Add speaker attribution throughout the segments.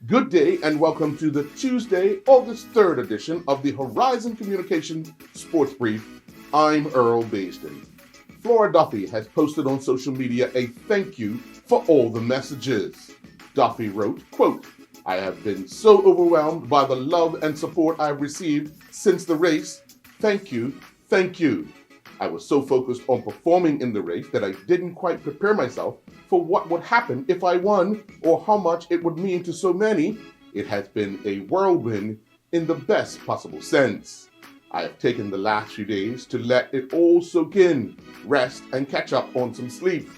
Speaker 1: Good day and welcome to the Tuesday, August 3rd edition of the Horizon Communications Sports Brief. I'm Earl Basden. Flora Duffy has posted on social media a thank you for all the messages. Duffy wrote, quote, "I have been so overwhelmed by the love and support I've received since the race. Thank you, thank you. I was so focused on performing in the race that I didn't quite prepare myself for what would happen if I won or how much it would mean to so many. It has been a whirlwind in the best possible sense. I have taken the last few days to let it all soak in, rest, and catch up on some sleep.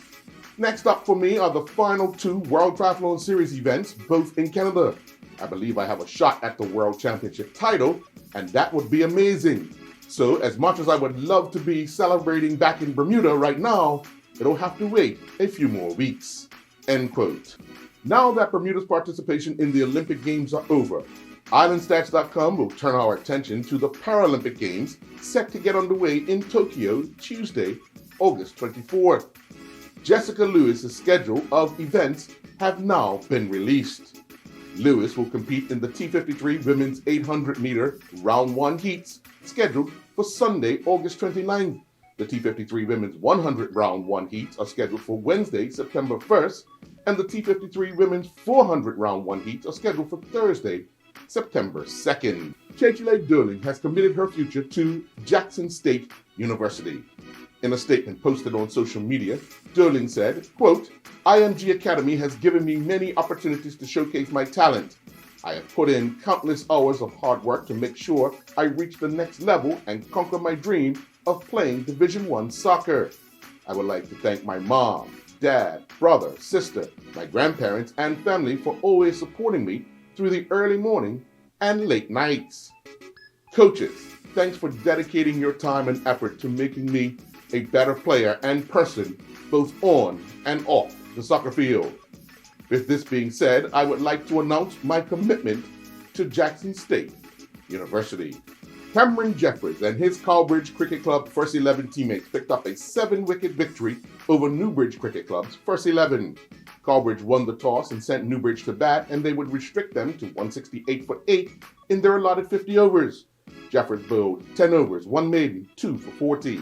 Speaker 1: Next up for me are the final two World Triathlon Series events, both in Canada. I believe I have a shot at the World Championship title, and that would be amazing. So as much as I would love to be celebrating back in Bermuda right now, it'll have to wait a few more weeks." End quote. Now that Bermuda's participation in the Olympic Games are over, Islandstats.com will turn our attention to the Paralympic Games set to get underway in Tokyo Tuesday, August 24th. Jessica Lewis's schedule of events have now been released. Lewis will compete in the T53 Women's 800-meter Round 1 heats scheduled for Sunday, August 29th. The T53 Women's 100 Round 1 heats are scheduled for Wednesday, September 1st, and the T53 Women's 400 Round 1 heats are scheduled for Thursday, September 2nd. Chechile Durling has committed her future to Jackson State University. In a statement posted on social media, Durling said, quote, "IMG Academy has given me many opportunities to showcase my talent. I have put in countless hours of hard work to make sure I reach the next level and conquer my dream of playing Division I soccer. I would like to thank my mom, dad, brother, sister, my grandparents, and family for always supporting me through the early morning and late nights. Coaches, thanks for dedicating your time and effort to making me a better player and person both on and off the soccer field. With this being said, I would like to announce my commitment to Jackson State University." Cameron Jeffries and his Cowbridge Cricket Club First 11 teammates picked up a 7-wicket victory over Newbridge Cricket Club's First 11. Cowbridge won the toss and sent Newbridge to bat, and they would restrict them to 168 for 8 in their allotted 50 overs. Jeffries bowled 10 overs, 1 maiden, 2 for 40.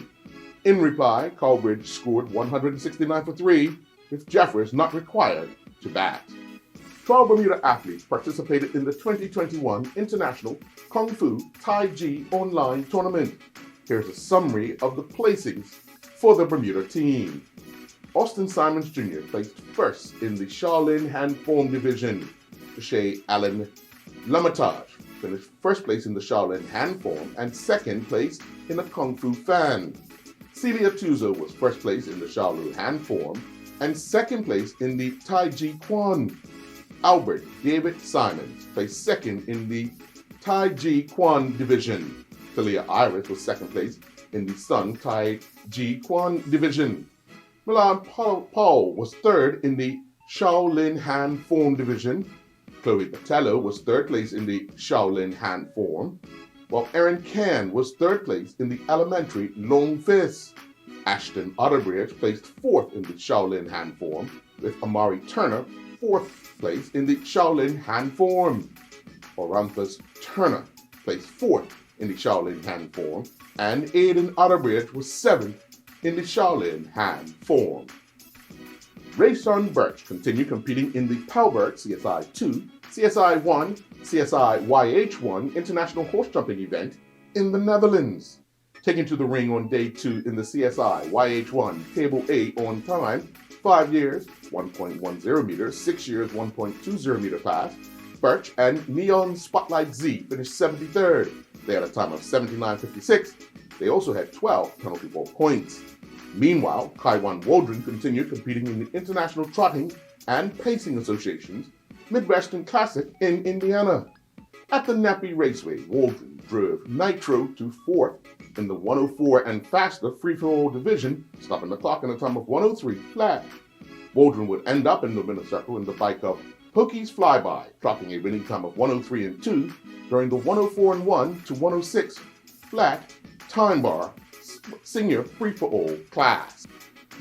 Speaker 1: In reply, Cowbridge scored 169 for 3, with Jeffries not required to bat. 12 Bermuda athletes participated in the 2021 International Kung Fu Tai Chi Online Tournament. Here's a summary of the placings for the Bermuda team. Austin Simons Jr. placed first in the Shaolin Hand Form division. Shay Allen Lamatage finished first place in the Shaolin Hand Form and second place in the Kung Fu Fan. Celia Tuzo was first place in the Shaolin Hand Form and second place in the Tai Chi Kwan. Albert David Simons placed second in the Tai Chi Kwan division. Talia Iris was second place in the Sun Tai Chi Kwan division. Milan Paul was third in the Shaolin Hand Form division. Chloe Patello was third place in the Shaolin Hand Form, while Erin Can was third place in the Elementary Long Fist. Ashton Otterbridge placed fourth in the Shaolin Hand Form, with Amari Turner fourth place in the Shaolin Hand Form. Oranthus Turner placed fourth in the Shaolin Hand Form, and Aidan Otterbridge was seventh in the Shaolin Hand Form. Rayson Birch continued competing in the Palberg CSI 2, CSI 1, CSI YH1 International Horse Jumping event in the Netherlands. Taken to the ring on day 2 in the CSI YH1 Table A on time, 5 years, 1.10 meters, 6 years, 1.20 meter class, Birch and Neon Spotlight Z finished 73rd. They had a time of 79.56. They also had 12 penalty ball points. Meanwhile, Kaiwan Waldron continued competing in the International Trotting and Pacing Association's Midwestern Classic in Indiana. At the Nappy Raceway, Waldron drove Nitro to 4th in the 104 and faster free-for-all division, stopping the clock in a time of 103 flat. Waldron would end up in the winner's circle in the bike of Pokey's Flyby, clocking a winning time of 103 and 2 during the 104 and 1 to 106 flat time bar senior free-for-all class.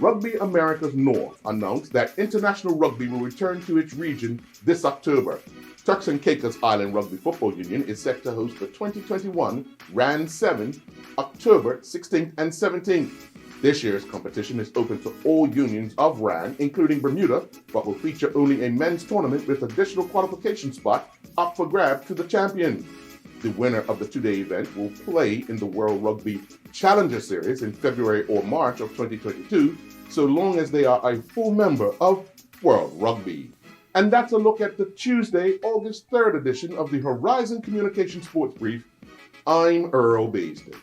Speaker 1: Rugby Americas North announced that international rugby will return to its region this October. Turks and Caicos Island Rugby Football Union is set to host the 2021 RAN 7 October 16th and 17th. This year's competition is open to all unions of RAN, including Bermuda, but will feature only a men's tournament with additional qualification spot up for grab to the champion. The winner of the two-day event will play in the World Rugby Challenger Series in February or March of 2022, so long as they are a full member of World Rugby. And that's a look at the Tuesday, August 3rd edition of the Horizon Communication Sports Brief. I'm Earl Baisden.